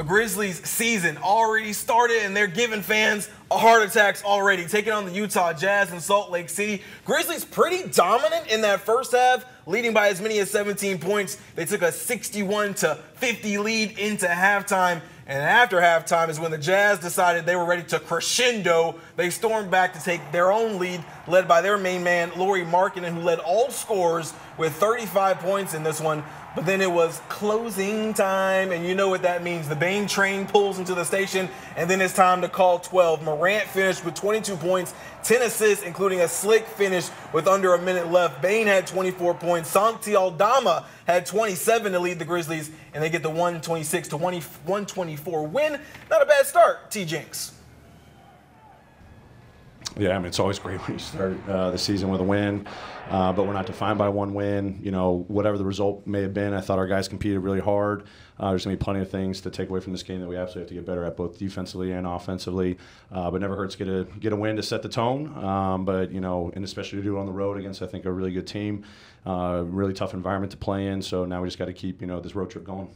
The Grizzlies' season already started, and they're giving fans a heart attacks already. Taking on the Utah Jazz in Salt Lake City. Grizzlies pretty dominant in that first half, leading by as many as 17 points. They took a 61-50 lead into halftime. And after halftime is when the Jazz decided they were ready to crescendo. They stormed back to take their own lead, led by their main man, Lauri Markkanen, who led all scorers with 35 points in this one. But then it was closing time, and you know what that means. The Bane train pulls into the station, and then it's time to call 12. Morant finished with 22 points, 10 assists, including a slick finish with under a minute left. Bane had 24 points. Santi Aldama had 27 to lead the Grizzlies, and they get the 126-124 win. Not a bad start, T. Jinx. Yeah, I mean, it's always great when you start the season with a win, but we're not defined by one win. You know, whatever the result may have been, I thought our guys competed really hard. There's going to be plenty of things to take away from this game that we absolutely have to get better at, both defensively and offensively. But never hurts to get a win to set the tone. But, you know, and especially to do it on the road against, I think, a really good team, really tough environment to play in. So now we just got to keep, you know, this road trip going.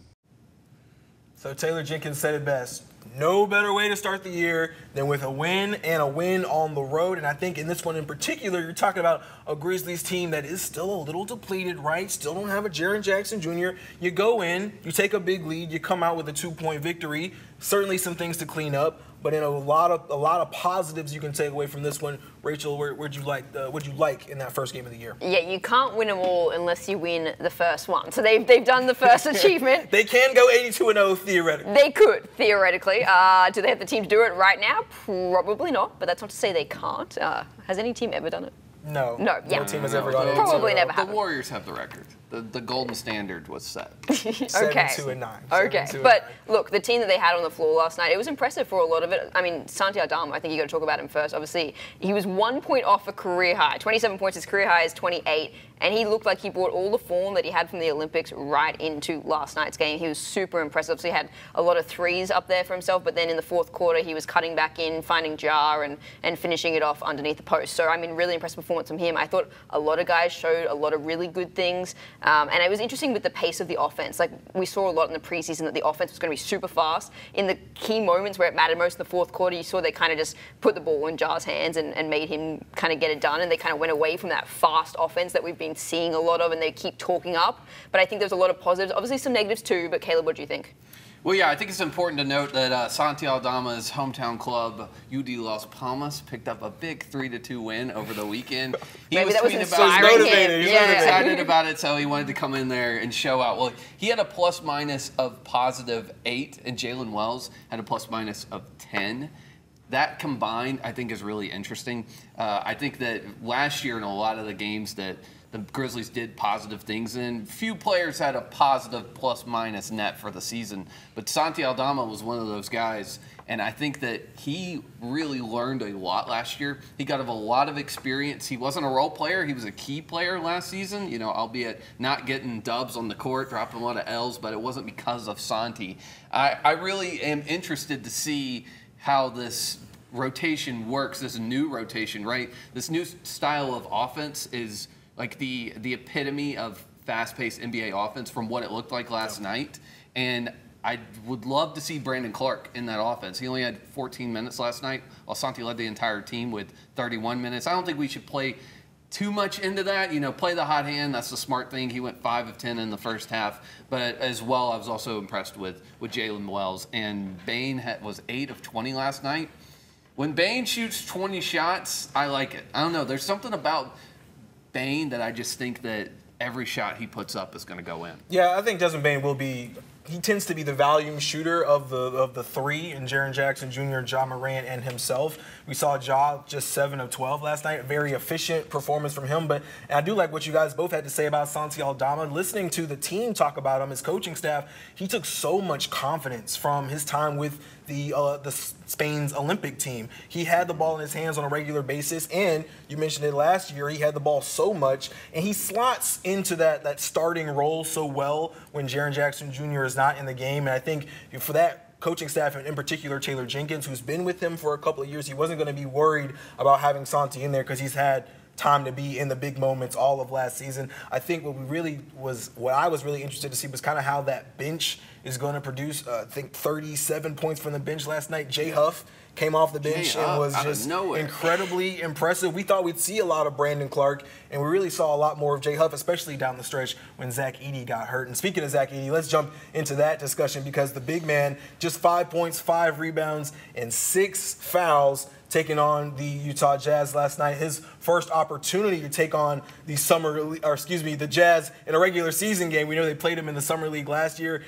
So Taylor Jenkins said it best. No better way to start the year than with a win, and a win on the road. And I think in this one in particular, you're talking about a Grizzlies team that is still a little depleted, right? Still don't have a Jaren Jackson Jr. You go in, you take a big lead, you come out with a 2-point victory. Certainly some things to clean up, but in a lot of positives you can take away from this one. Rachel, what'd you like in that first game of the year? Yeah, you can't win them all unless you win the first one. So they've done the first achievement. They can go 82-0 theoretically. They could, theoretically. Do they have the team to do it right now? Probably not, but that's not to say they can't. Has any team ever done it? No. No, yeah. No team has ever gone 82-0. Probably never The happened. Warriors have the record. The golden standard was set. Okay. 7-2-9. Okay, but look, the team that they had on the floor last night, it was impressive for a lot of it. I mean, Santi Aldama, I think you got to talk about him first. Obviously, he was 1 point off a career high. 27 points, his career high is 28. And he looked like he brought all the form that he had from the Olympics right into last night's game. He was super impressive. Obviously, he had a lot of threes up there for himself, but then in the fourth quarter, he was cutting back in, finding Jar, and finishing it off underneath the post. So, I mean, really impressive performance from him. I thought a lot of guys showed a lot of really good things. And it was interesting with the pace of the offense. Like, we saw a lot in the preseason that the offense was going to be super fast. In the key moments where it mattered most in the fourth quarter, you saw they kind of just put the ball in Jar's hands and made him kind of get it done. And they kind of went away from that fast offense that we've been seeing a lot of, and they keep talking up. But I think there's a lot of positives. Obviously some negatives too, but Caleb, what do you think? Well, yeah, I think it's important to note that Santi Aldama's hometown club, UD Las Palmas, picked up a big 3-2 win over the weekend. Maybe that was inspiring him. He was excited about it, so he wanted to come in there and show out. Well, he had a plus-minus of +8, and Jalen Wells had a plus-minus of 10. That combined, I think, is really interesting. I think that last year in a lot of the games that the Grizzlies did positive things in, few players had a positive plus-minus net for the season. But Santi Aldama was one of those guys, and I think that he really learned a lot last year. He got a lot of experience. He wasn't a role player. He was a key player last season, you know, albeit not getting dubs on the court, dropping a lot of L's, but it wasn't because of Santi. I really am interested to see how this rotation works, this new rotation, right? This new style of offense is like the epitome of fast-paced NBA offense from what it looked like last night. And I would love to see Brandon Clark in that offense. He only had 14 minutes last night, while Santi led the entire team with 31 minutes. I don't think we should play too much into that. You know, play the hot hand. That's the smart thing. He went 5 of 10 in the first half. But as well, I was also impressed with Jalen Wells. And Bane was 8 of 20 last night. When Bane shoots 20 shots, I like it. I don't know. There's something about Bane that I just think that every shot he puts up is going to go in. Yeah, I think Desmond Bane will be. He tends to be the volume shooter of the three, and Jaren Jackson Jr., Ja Morant, and himself. We saw Ja just 7 of 12 last night. Very efficient performance from him. But I do like what you guys both had to say about Santi Aldama. Listening to the team talk about him, his coaching staff, he took so much confidence from his time with the Spain's Olympic team. He had the ball in his hands on a regular basis, and you mentioned it last year, he had the ball so much, and he slots into that starting role so well when Jaren Jackson Jr. is not in the game. And I think for that coaching staff, and in particular Taylor Jenkins, who's been with him for a couple of years, he wasn't going to be worried about having Santi in there because he's had time to be in the big moments all of last season. I think what I was really interested to see was kind of how that bench is going to produce. I think 37 points from the bench last night. Jay Huff came off the bench and was just incredibly impressive. We thought we'd see a lot of Brandon Clark, and we really saw a lot more of Jay Huff, especially down the stretch when Zack Edey got hurt. And speaking of Zack Edey, let's jump into that discussion because the big man, just 5 points, 5 rebounds, and 6 fouls taking on the Utah Jazz last night. His first opportunity to take on the Jazz in a regular season game. We know they played him in the Summer League last year.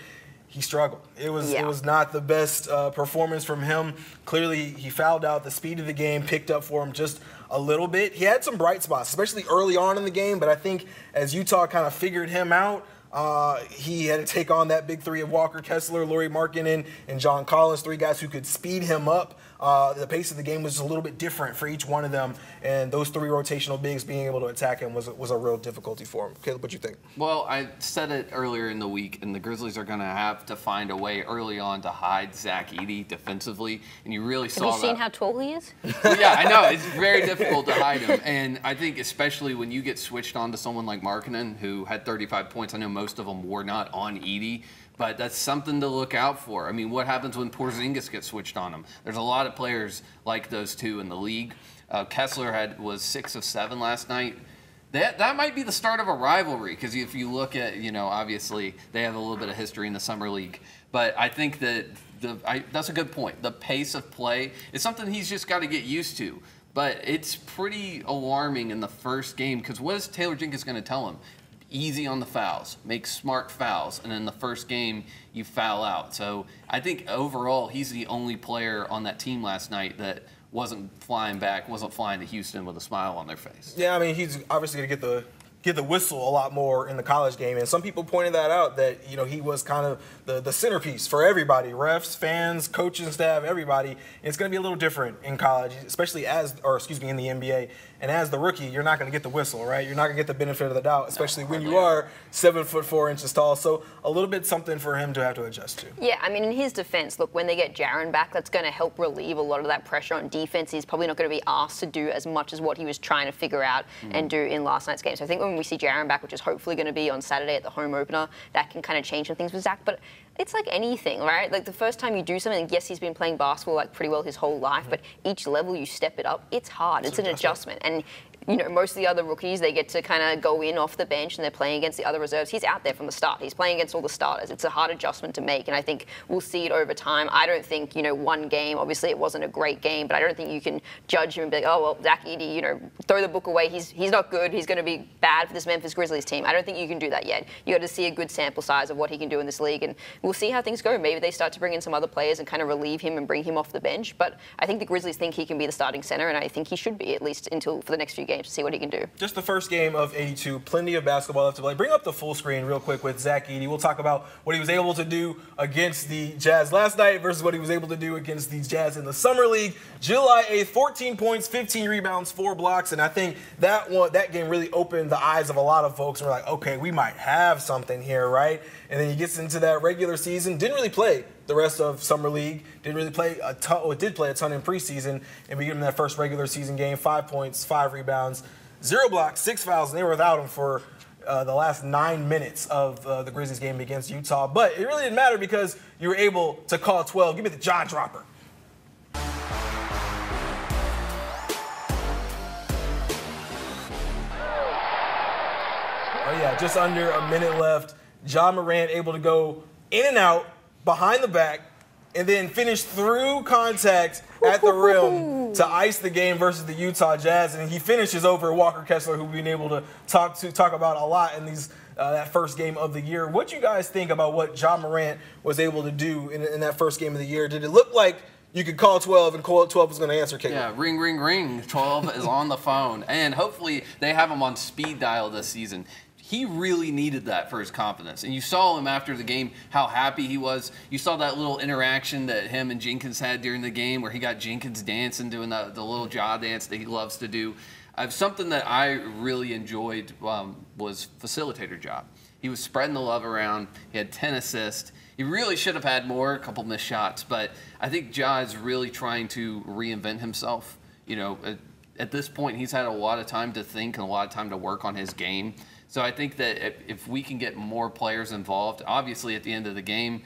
He struggled. It was not the best performance from him. Clearly, he fouled out. The speed of the game picked up for him just a little bit. He had some bright spots, especially early on in the game, but I think as Utah kind of figured him out, he had to take on that big three of Walker Kessler, Lauri Markkanen, and John Collins, 3 guys who could speed him up. The pace of the game was a little bit different for each one of them, and those 3 rotational bigs being able to attack him was a real difficulty for him. Caleb, what do you think? Well, I said it earlier in the week, and the Grizzlies are going to have to find a way early on to hide Zack Edey defensively, and you really saw that. Have you seen how tall he is? Well, yeah, I know. It's very difficult to hide him, and I think especially when you get switched on to someone like Markkanen, who had 35 points. I know most of them were not on Edey, but that's something to look out for. I mean, what happens when Porzingis gets switched on him? There's a lot of players like those two in the league. Kessler was 6 of 7 last night. That might be the start of a rivalry because if you look at, obviously they have a little bit of history in the Summer League. But I think that that's a good point. The pace of play is something he's just got to get used to. But it's pretty alarming in the first game because what is Taylor Jenkins going to tell him? Easy on the fouls, make smart fouls, and in the first game you foul out. So I think overall he's the only player on that team last night that wasn't flying to Houston with a smile on their face. Yeah, I mean he's obviously going to get the whistle a lot more in the college game, and some people pointed that out that he was kind of the centerpiece for everybody, refs, fans, coaching staff, everybody. And it's going to be a little different in college, especially in the NBA. And as the rookie, you're not going to get the whistle, right? You're not going to get the benefit of the doubt, especially when you are 7'4" tall. So a little bit something for him to have to adjust to. Yeah, I mean, in his defense, look, when they get Jaren back, that's going to help relieve a lot of that pressure on defense. He's probably not going to be asked to do as much as what he was trying to figure out and do in last night's game. So I think when we see Jaren back, which is hopefully going to be on Saturday at the home opener, that can kind of change some things with Zach. But it's like anything, right? Like the first time you do something, yes, he's been playing basketball like pretty well his whole life, but each level you step it up, it's hard. It's an adjustment. And most of the other rookies, they get to kind of go in off the bench and they're playing against the other reserves. He's out there from the start. He's playing against all the starters. It's a hard adjustment to make, and I think we'll see it over time. I don't think, one game, obviously it wasn't a great game, but I don't think you can judge him and be like, oh, well, Zack Edey, throw the book away. He's not good. He's going to be bad for this Memphis Grizzlies team. I don't think you can do that yet. You got to see a good sample size of what he can do in this league, and we'll see how things go. Maybe they start to bring in some other players and kind of relieve him and bring him off the bench, but I think the Grizzlies think he can be the starting center, and I think he should be, at least for the next few games, to see what he can do. Just the first game of 82, plenty of basketball left to play. Bring up the full screen real quick with Zack Edey. We'll talk about what he was able to do against the Jazz last night versus what he was able to do against these Jazz in the Summer League. July 8th, 14 points, 15 rebounds, 4 blocks, and I think that game really opened the eyes of a lot of folks. And we're like, okay, we might have something here, right? And then he gets into that regular season, didn't really play the rest of Summer League, didn't really play a ton, or did play a ton in preseason, and we get him that first regular season game, 5 points, 5 rebounds, 0 blocks, 6 fouls, and they were without him for the last 9 minutes of the Grizzlies game against Utah. But it really didn't matter because you were able to call 12. Give me the jaw dropper. Oh yeah, just under a minute left. Ja Morant able to go in and out, behind the back, and then finish through contact at the rim to ice the game versus the Utah Jazz. And he finishes over Walker Kessler, who we've been able to talk about a lot in that first game of the year. What do you guys think about what Ja Morant was able to do in that first game of the year? Did it look like you could call 12 and call 12 was going to answer, Caleb? Yeah, ring, ring, ring. 12 is on the phone. And hopefully they have him on speed dial this season. He really needed that for his confidence. And you saw him after the game, how happy he was. You saw that little interaction that him and Jenkins had during the game where he got Jenkins dancing, doing the little jaw dance that he loves to do. Something that I really enjoyed was facilitator job. He was spreading the love around. He had 10 assists. He really should have had more, a couple missed shots. But I think Ja is really trying to reinvent himself. at this point, he's had a lot of time to think and a lot of time to work on his game. So I think that if we can get more players involved, obviously at the end of the game,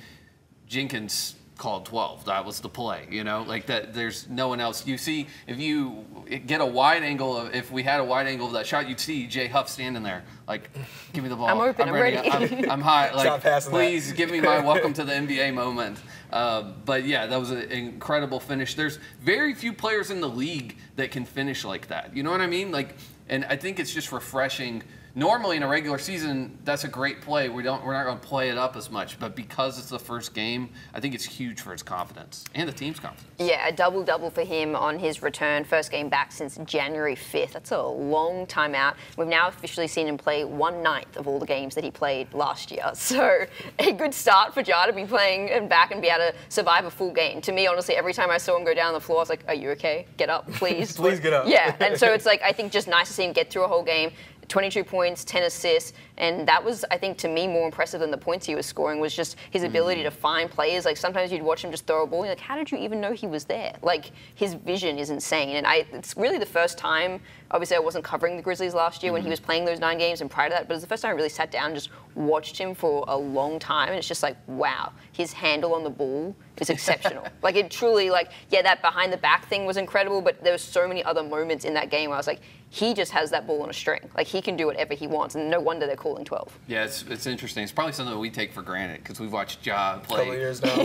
Jenkins called 12. That was the play, you know, like that. There's no one else. You see, if you get a wide angle of, if we had a wide angle of that shot, you'd see Jay Huff standing there, like, give me the ball. I'm open. I'm ready. I'm high. Like, please that. give me my welcome to the NBA moment. But yeah, that was an incredible finish. There's very few players in the league that can finish like that. You know what I mean? Like, and I think it's just refreshing. Normally in a regular season, that's a great play. We're not going to play it up as much, but because it's the first game, I think it's huge for his confidence and the team's confidence. Yeah, a double-double for him on his return, first game back since January 5th. That's a long time out. We've now officially seen him play 1/9 of all the games that he played last year. So a good start for Ja to be playing and back and be able to survive a full game. To me, honestly, every time I saw him go down the floor, I was like, are you okay? Get up, please. Please get up. Yeah, and so it's like, I think just nice to see him get through a whole game. 22 points, 10 assists, and that was, I think, to me, more impressive than the points he was scoring was just his ability to find players. Like, sometimes you'd watch him just throw a ball, and you're like, how did you even know he was there? Like, his vision is insane, and it's really the first time, obviously I wasn't covering the Grizzlies last year when he was playing those 9 games and prior to that, but it was the first time I really sat down and just watched him for a long time, and it's just like, wow, his handle on the ball is exceptional. Like, it truly, like, yeah, that behind the back thing was incredible, but there were so many other moments in that game where I was like, he just has that ball on a string. Like, he can do whatever he wants, and no wonder they're calling 12. Yeah, it's interesting. It's probably something that we take for granted because we've watched Ja play years now.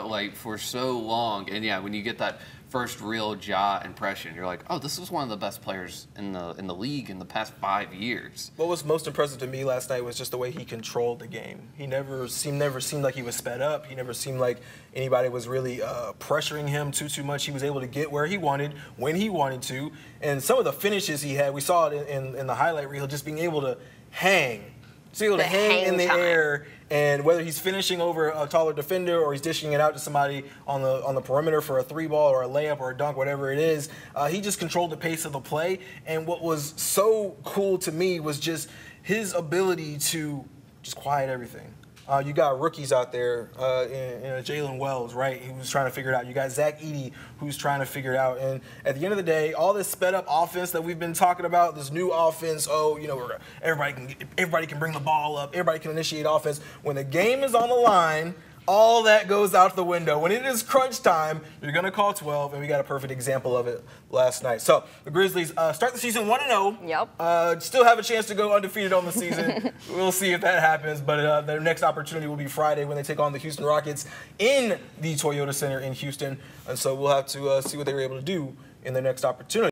live for so long. And yeah, when you get that first real Ja impression, you're like, oh, this is one of the best players in the league in the past 5 years. What was most impressive to me last night was just the way he controlled the game. He never seemed like he was sped up. He never seemed like anybody was really pressuring him too much. He was able to get where he wanted, when he wanted to. And some of the finishes he had, we saw it in the highlight reel, just being able to hang. So able to hang in the air, and whether he's finishing over a taller defender or he's dishing it out to somebody on the perimeter for a 3-ball or a layup or a dunk, whatever it is, he just controlled the pace of the play. And what was so cool to me was just his ability to just quiet everything. You got rookies out there, Jalen Wells, right, who's trying to figure it out. You got Zack Edey, who's trying to figure it out. And at the end of the day, all this sped-up offense that we've been talking about, this new offense, everybody can bring the ball up, everybody can initiate offense. When the game is on the line, all that goes out the window. When it is crunch time, you're going to call 12, and we got a perfect example of it last night. So the Grizzlies start the season 1-0. Yep. Still have a chance to go undefeated on the season. We'll see if that happens, but their next opportunity will be Friday when they take on the Houston Rockets in the Toyota Center in Houston. And so we'll have to see what they were able to do in their next opportunity.